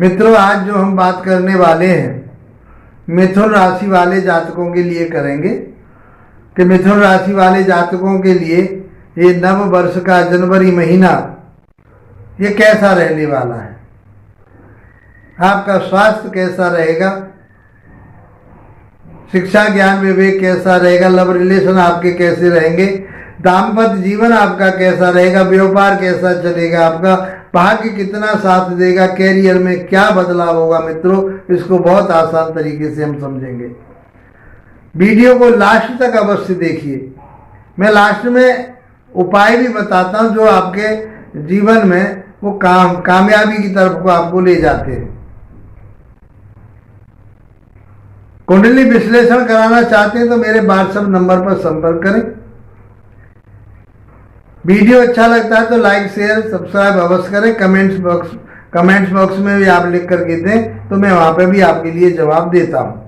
मित्रों, आज जो हम बात करने वाले हैं मिथुन राशि वाले जातकों के लिए करेंगे कि मिथुन राशि वाले जातकों के लिए ये नव वर्ष का जनवरी महीना ये कैसा रहने वाला है। आपका स्वास्थ्य कैसा रहेगा, शिक्षा ज्ञान विवेक कैसा रहेगा, लव रिलेशन आपके कैसे रहेंगे, दाम्पत्य जीवन आपका कैसा रहेगा, व्यापार कैसा चलेगा, आपका भाग्य कितना साथ देगा, कैरियर में क्या बदलाव होगा। मित्रों, इसको बहुत आसान तरीके से हम समझेंगे। वीडियो को लास्ट तक अवश्य देखिए। मैं लास्ट में उपाय भी बताता हूं जो आपके जीवन में वो कामयाबी की तरफ को आपको ले जाते हैं। कुंडली विश्लेषण कराना चाहते हैं तो मेरे व्हाट्सएप नंबर पर संपर्क करें। वीडियो अच्छा लगता है तो लाइक शेयर सब्सक्राइब अवश्य करें। कमेंट्स बॉक्स में भी आप लिख करके दें तो मैं वहां पे भी आपके लिए जवाब देता हूं।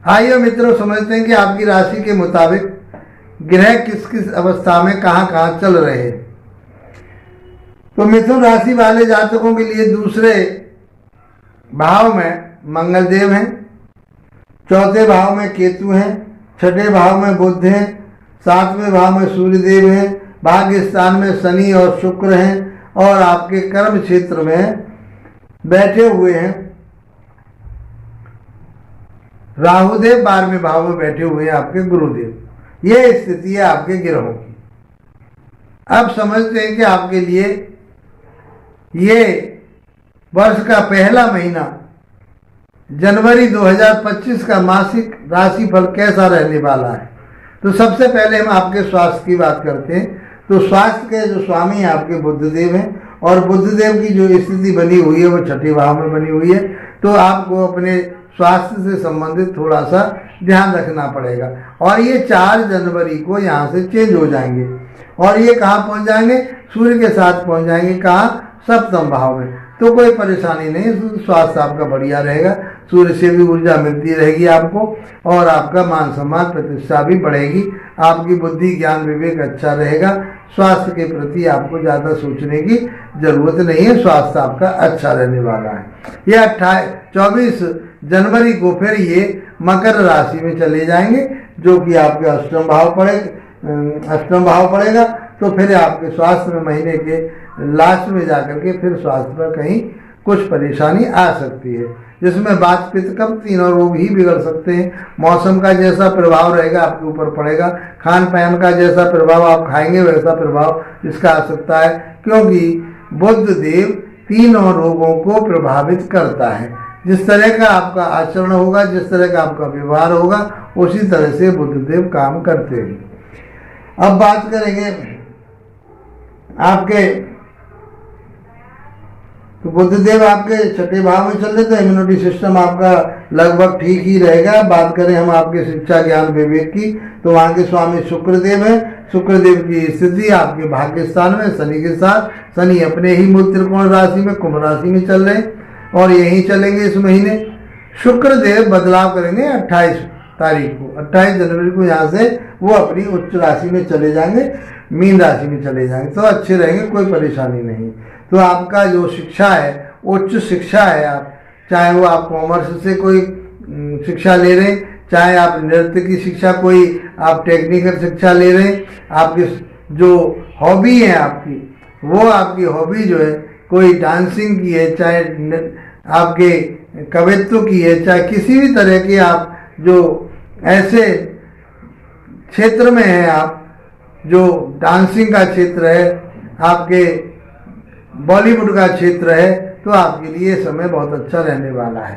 आइए मित्रों, समझते हैं कि आपकी राशि के मुताबिक ग्रह किस किस अवस्था में कहां चल रहे हैं। तो मिथुन राशि वाले जातकों के लिए दूसरे भाव में मंगल देव हैं, चौथे भाव में केतु हैं, छठे भाव में बुध हैं, सातवें भाव में सूर्य देव हैं, भाग्य स्थान में शनि और शुक्र हैं और आपके कर्म क्षेत्र में बैठे हुए हैं राहुदेव, 12वें भाव में बैठे हुए हैं आपके गुरुदेव। ये स्थिति है आपके ग्रहों की। अब समझते हैं कि आपके लिए ये वर्ष का पहला महीना जनवरी 2025 का मासिक राशिफल कैसा रहने वाला है। तो सबसे पहले हम आपके स्वास्थ्य की बात करते हैं। तो स्वास्थ्य के जो स्वामी हैं आपके बुधदेव हैं और बुधदेव की जो स्थिति बनी हुई है वो छठे भाव में बनी हुई है। तो आपको अपने स्वास्थ्य से संबंधित थोड़ा सा ध्यान रखना पड़ेगा। और ये 4 जनवरी को यहाँ से चेंज हो जाएंगे और ये कहाँ पहुँच जाएंगे, सूर्य के साथ पहुँच जाएंगे। कहाँ, सप्तम भाव में। तो कोई परेशानी नहीं, स्वास्थ्य आपका बढ़िया रहेगा, सूर्य से भी ऊर्जा मिलती रहेगी आपको और आपका मान सम्मान प्रतिष्ठा भी बढ़ेगी। आपकी बुद्धि ज्ञान विवेक अच्छा रहेगा। स्वास्थ्य के प्रति आपको ज़्यादा सोचने की जरूरत नहीं है, स्वास्थ्य आपका अच्छा रहने वाला है। ये 24 जनवरी को फिर ये मकर राशि में चले जाएंगे जो कि आपके अष्टम भाव पड़ेगा। तो फिर आपके स्वास्थ्य में महीने के लास्ट में जाकर के फिर स्वास्थ्य पर कहीं कुछ परेशानी आ सकती है, जिसमें वात पित्त कफ तीनों रोग ही बिगड़ सकते हैं। मौसम का जैसा प्रभाव रहेगा आपके ऊपर पड़ेगा, खान पान का जैसा प्रभाव आप खाएंगे वैसा प्रभाव इसका आ सकता है, क्योंकि बुध देव तीनों रोगों को प्रभावित करता है। जिस तरह का आपका आचरण होगा, जिस तरह का आपका व्यवहार होगा, उसी तरह से बुधदेव काम करते हैं। अब बात करेंगे आपके, तो बुधदेव आपके छठे भाव में चल रहे तो इम्यूनिटी सिस्टम आपका लगभग ठीक ही रहेगा। बात करें हम आपके शिक्षा ज्ञान विवेक की, तो वहाँ के स्वामी शुक्रदेव हैं। शुक्रदेव की स्थिति आपके भाग्य स्थान में शनि के साथ, शनि अपने ही मूल त्रिकोण राशि में कुंभ राशि में चल रहे हैं और यहीं चलेंगे इस महीने। शुक्रदेव बदलाव करेंगे 28 तारीख को, 28 जनवरी को यहाँ से वो अपनी उच्च राशि में चले जाएंगे, मीन राशि में चले जाएंगे। तो अच्छे रहेंगे, कोई परेशानी नहीं। तो आपका जो शिक्षा है, उच्च शिक्षा है, आप चाहे वो आप कॉमर्स से कोई शिक्षा ले रहे हैं, चाहे आप नृत्य की शिक्षा, कोई आप टेक्निकल शिक्षा ले रहे हैं, आपकी जो हॉबी है आपकी, वो आपकी हॉबी जो है कोई डांसिंग की है, चाहे आपके कवित्व की है, चाहे किसी भी तरह की आप जो ऐसे क्षेत्र में है, आप जो डांसिंग का क्षेत्र है, आपके बॉलीवुड का क्षेत्र है, तो आपके लिए समय बहुत अच्छा रहने वाला है।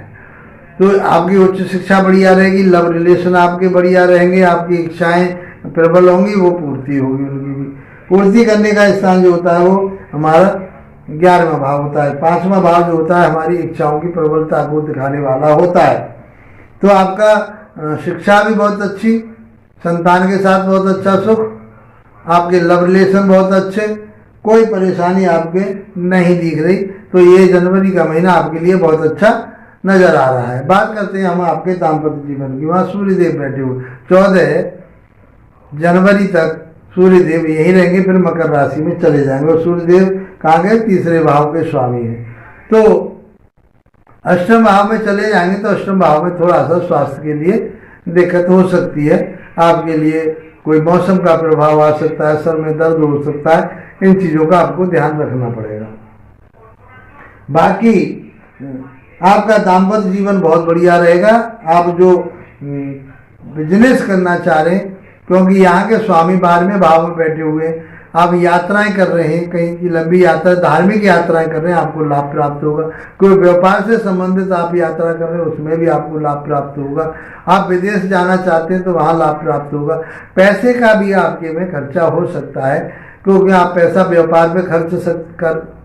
तो आपकी उच्च शिक्षा बढ़िया रहेगी, लव रिलेशन आपके बढ़िया रहेंगे, आपकी इच्छाएं प्रबल होंगी, वो पूर्ति होगी। उनकी भी पूर्ति करने का स्थान जो होता है वो हमारा 11वां भाव होता है। 5वां भाव जो होता है हमारी इच्छाओं की प्रबलता को दिखाने वाला होता है। तो आपका शिक्षा भी बहुत अच्छी, संतान के साथ बहुत अच्छा सुख, आपके लव रिलेशन बहुत अच्छे, कोई परेशानी आपके नहीं दिख रही। तो ये जनवरी का महीना आपके लिए बहुत अच्छा नजर आ रहा है। बात करते हैं हम आपके दाम्पत्य जीवन की। वहाँ सूर्यदेव बैठे हुए 14 जनवरी तक सूर्यदेव यहीं रहेंगे, फिर मकर राशि में चले जाएंगे। और सूर्यदेव कहाँ गए? तीसरे भाव के स्वामी हैं। तो अष्टम भाव में चले जाएंगे तो अष्टम भाव में थोड़ा सा स्वास्थ्य के लिए दिक्कत हो सकती है। आपके लिए कोई मौसम का प्रभाव आ सकता है, सर में दर्द हो सकता है, इन चीज़ों का आपको ध्यान रखना पड़ेगा। बाकी आपका दाम्पत्य जीवन बहुत बढ़िया रहेगा। आप जो बिजनेस करना चाह रहे हैं, क्योंकि यहाँ के स्वामी 12वें भाव में बैठे हुए हैं, आप यात्राएं कर रहे हैं, कहीं की लंबी यात्रा, धार्मिक यात्राएं कर रहे हैं, आपको लाभ प्राप्त होगा। कोई व्यापार से संबंधित आप यात्रा कर रहे हैं, उसमें भी आपको लाभ प्राप्त होगा। आप विदेश जाना चाहते हैं तो वहाँ लाभ प्राप्त होगा। पैसे का भी आपके में खर्चा हो सकता है, क्योंकि आप पैसा व्यापार पे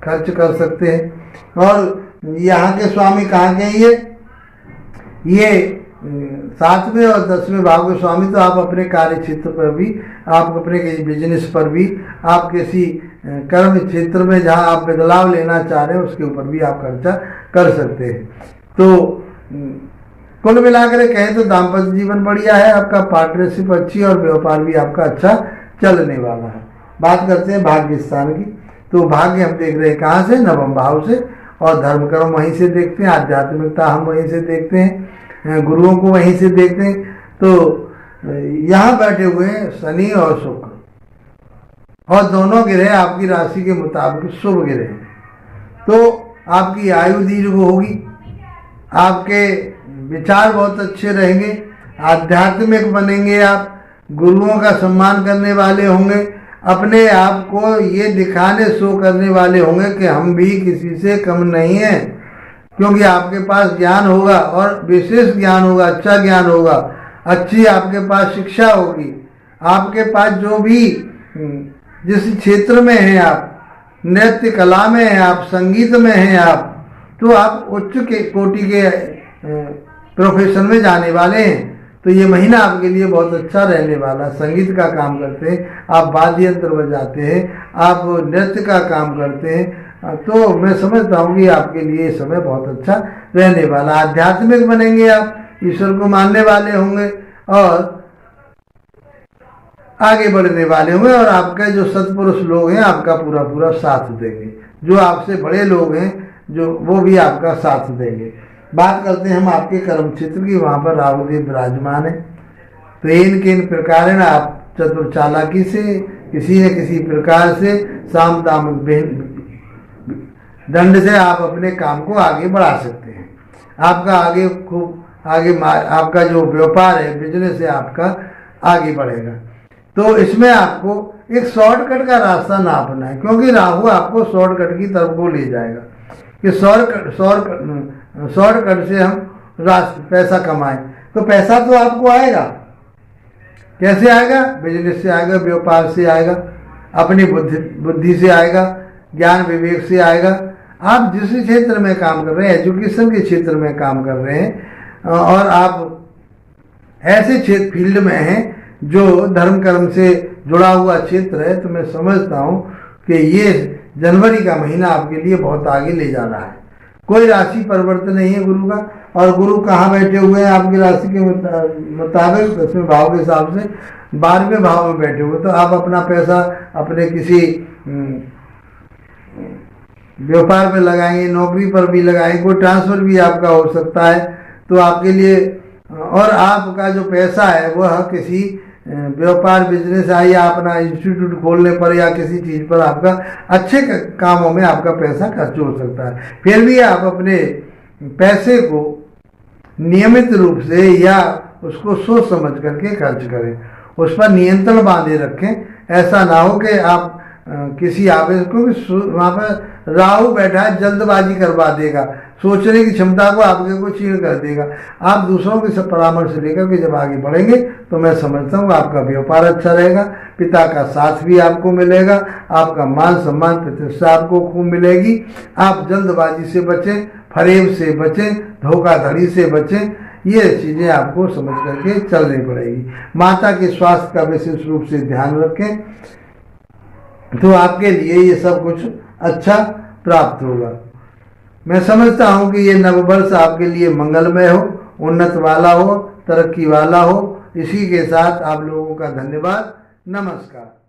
खर्च कर सकते हैं। और यहाँ के स्वामी कहाँ के हैं? ये 7वें और 10वें भाव के स्वामी। तो आप अपने कार्य क्षेत्र पर भी, आप अपने बिजनेस पर भी, आप किसी कर्म क्षेत्र में जहाँ आप बदलाव लेना चाह रहे हैं उसके ऊपर भी आप खर्चा कर सकते हैं। तो कुल मिलाकर कहें तो दाम्पत्य जीवन बढ़िया है, आपका पार्टनरशिप अच्छी और व्यापार भी आपका अच्छा चलने वाला है। बात करते हैं भाग्य स्थान की। तो भाग्य हम देख रहे हैं कहाँ से? नवम भाव से। और धर्म कर्म वहीं से देखते हैं, आध्यात्मिकता हम वहीं से देखते हैं, गुरुओं को वहीं से देखते हैं। तो यहाँ बैठे हुए हैं शनि और शुक्र, और दोनों ग्रह आपकी राशि के मुताबिक शुभ ग्रह हैं। तो आपकी आयु दीर्घ होगी, आपके विचार बहुत अच्छे रहेंगे, आध्यात्मिक बनेंगे, आप गुरुओं का सम्मान करने वाले होंगे, अपने आप को ये दिखाने शो करने वाले होंगे कि हम भी किसी से कम नहीं हैं, क्योंकि आपके पास ज्ञान होगा और विशेष ज्ञान होगा, अच्छा ज्ञान होगा, अच्छी आपके पास शिक्षा होगी। आपके पास जो भी जिस क्षेत्र में हैं आप, नृत्य कला में हैं आप, संगीत में हैं आप, तो आप उच्च के कोटि के प्रोफेशन में जाने वाले हैं। तो ये महीना आपके लिए बहुत अच्छा रहने वाला। संगीत का काम करते हैं आप, वाद्य यंत्र बजाते हैं आप, नृत्य का काम करते हैं, तो मैं समझता हूँ कि आपके लिए ये समय बहुत अच्छा रहने वाला। आध्यात्मिक बनेंगे आप, ईश्वर को मानने वाले होंगे और आगे बढ़ने वाले होंगे, और आपके जो सत्पुरुष लोग हैं आपका पूरा पूरा साथ देंगे। जो आपसे बड़े लोग हैं जो, वो भी आपका साथ देंगे। बात करते हैं हम आपके कर्म क्षेत्र की। वहाँ पर राहुदेव विराजमान है। तो इन प्रकार है ना, आप चतुर चालाकी से किसी न किसी प्रकार से साम दाम दंड से आप अपने काम को आगे बढ़ा सकते हैं। आपका आगे खूब आपका जो व्यापार है, बिजनेस है, आपका आगे बढ़ेगा। तो इसमें आपको एक शॉर्टकट का रास्ता ना अपना है, क्योंकि राहु आपको शॉर्टकट की तरफ को ले जाएगा कि शॉर्टकट से हम पैसा कमाएं। तो पैसा तो आपको आएगा, कैसे आएगा? बिजनेस से आएगा, व्यापार से आएगा, अपनी बुद्धि से आएगा, ज्ञान विवेक से आएगा। आप जिस क्षेत्र में काम कर रहे हैं, एजुकेशन के क्षेत्र में काम कर रहे हैं, और आप ऐसे क्षेत्र फील्ड में हैं जो धर्म कर्म से जुड़ा हुआ क्षेत्र है, तो मैं समझता हूँ कि ये जनवरी का महीना आपके लिए बहुत आगे ले जा रहा है। कोई राशि परिवर्तन नहीं है गुरु का, और गुरु कहाँ बैठे हुए हैं? आपकी राशि के मुताबिक 10वें भाव के हिसाब से 12वें भाव में बैठे हुए। तो आप अपना पैसा अपने किसी व्यापार में लगाएंगे, नौकरी पर भी लगाएंगे, कोई ट्रांसफर भी आपका हो सकता है। तो आपके लिए, और आपका जो पैसा है वह किसी व्यापार बिजनेस है या अपना इंस्टीट्यूट खोलने पर या किसी चीज़ पर आपका अच्छे कामों में आपका पैसा खर्च हो सकता है। फिर भी आप अपने पैसे को नियमित रूप से या उसको सोच समझ करके खर्च करें, उस पर नियंत्रण बांधे रखें। ऐसा ना हो कि आप किसी आवेश, क्योंकि वहाँ पर राहु बैठा है, जल्दबाजी करवा देगा, सोचने की क्षमता को आपके को छीन कर देगा। आप दूसरों के सब परामर्श लेकर के जब आगे बढ़ेंगे तो मैं समझता हूँ आपका व्यापार अच्छा रहेगा, पिता का साथ भी आपको मिलेगा, आपका मान सम्मान प्रतिष्ठा आपको खूब मिलेगी। आप जल्दबाजी से बचें, फरेब से बचें, धोखाधड़ी से बचें। ये चीज़ें आपको समझ करके चलनी पड़ेगी। माता के स्वास्थ्य का विशेष रूप से ध्यान रखें, तो आपके लिए ये सब कुछ अच्छा प्राप्त होगा। मैं समझता हूँ कि ये नववर्ष आपके लिए मंगलमय हो, उन्नत वाला हो, तरक्की वाला हो। इसी के साथ आप लोगों का धन्यवाद। नमस्कार।